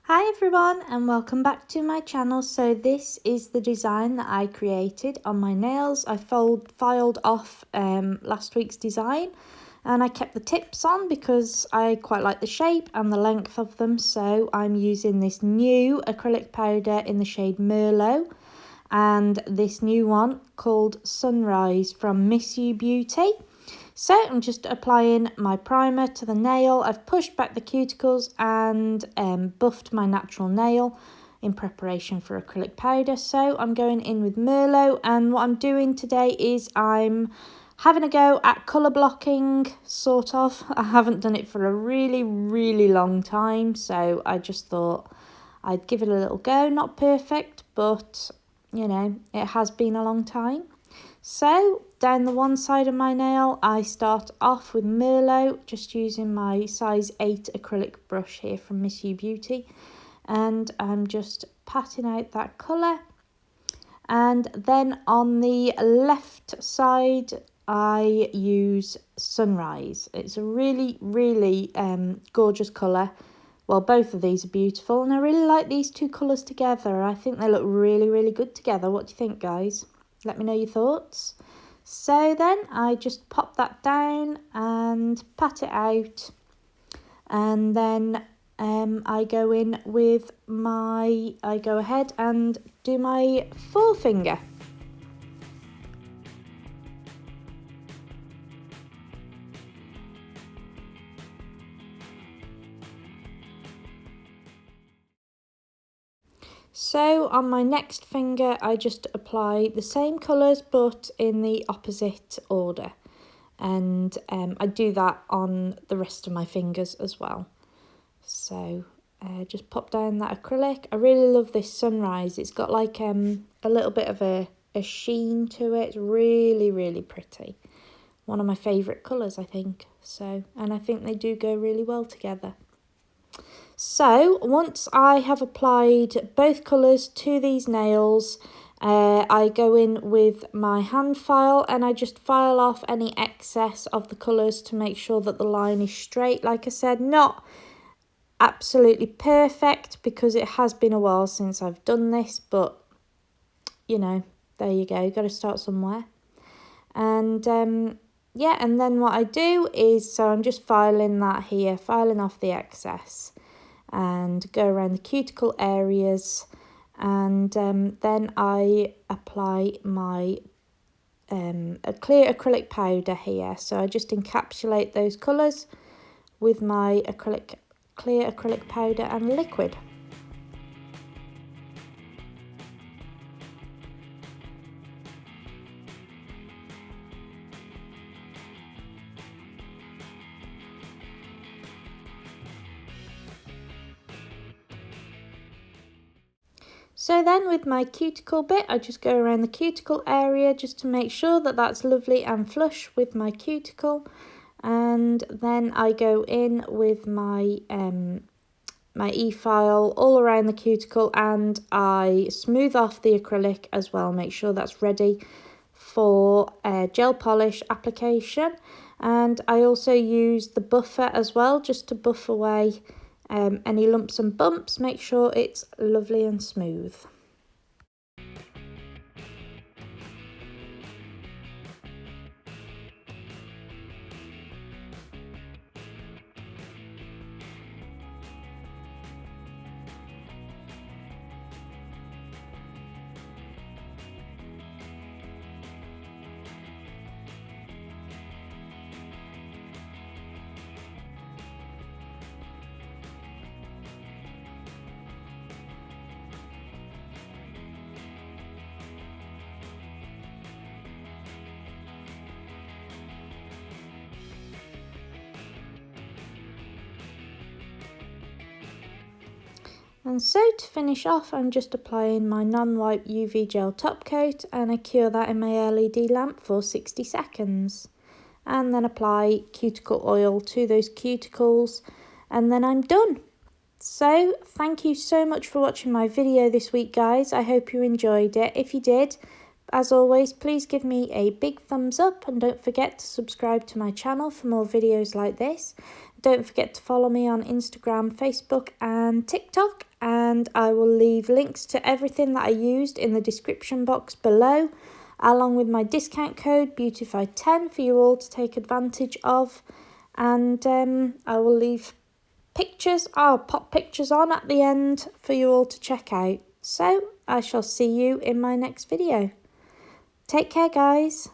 Hi everyone and welcome back to my channel. So this is the design that I created on my nails. I filed off last week's design and I kept the tips on because I quite like the shape and the length of them. So I'm using this new acrylic powder in the shade Merlot and this new one called Sunrise from Miss You Beauty. So I'm just applying my primer to the nail. I've pushed back the cuticles and buffed my natural nail in preparation for acrylic powder. So I'm going in with Merlot, and what I'm doing today is I'm having a go at colour blocking, sort of. I haven't done it for a really long time, so I just thought I'd give it a little go. Not perfect, but you know, it has been a long time. So down the one side of my nail, I start off with Merlot, just using my size 8 acrylic brush here from Miss You Beauty. And I'm just patting out that colour. And then on the left side, I use Sunrise. It's a really gorgeous colour. Well, both of these are beautiful, and I really like these two colours together. I think they look really good together. What do you think, guys? Let me know your thoughts. So then I just pop that down and pat it out, and then I go ahead and do my forefinger. So on my next finger, I just apply the same colours but in the opposite order. And I do that on the rest of my fingers as well. So just pop down that acrylic. I really love this Sunrise. It's got like a little bit of a sheen to it. It's really pretty. One of my favourite colours, I think. So, and I think they do go really well together. So once I have applied both colours to these nails, I go in with my hand file and I just file off any excess of the colours to make sure that the line is straight. Like I said, not absolutely perfect because it has been a while since I've done this, but you know, there you go, got to start somewhere. And yeah, and then what I do is, so I'm just filing that here, filing off the excess, and go around the cuticle areas, and then I apply my a clear acrylic powder here. So I just encapsulate those colours with my clear acrylic powder and liquid. So then with my cuticle bit, I just go around the cuticle area just to make sure that that's lovely and flush with my cuticle. And then I go in with my my e-file all around the cuticle, and I smooth off the acrylic as well, make sure that's ready for gel polish application. And I also use the buffer as well, just to buff away any lumps and bumps, make sure it's lovely and smooth. And so to finish off, I'm just applying my non-wipe UV gel top coat, and I cure that in my LED lamp for 60 seconds. And then apply cuticle oil to those cuticles, and then I'm done. So thank you so much for watching my video this week, guys. I hope you enjoyed it. If you did, as always, please give me a big thumbs up, and don't forget to subscribe to my channel for more videos like this. Don't forget to follow me on Instagram, Facebook and TikTok, and I will leave links to everything that I used in the description box below, along with my discount code Beautified10 for you all to take advantage of. And I will leave pictures, I'll pop pictures on at the end for you all to check out. So I shall see you in my next video. Take care, guys.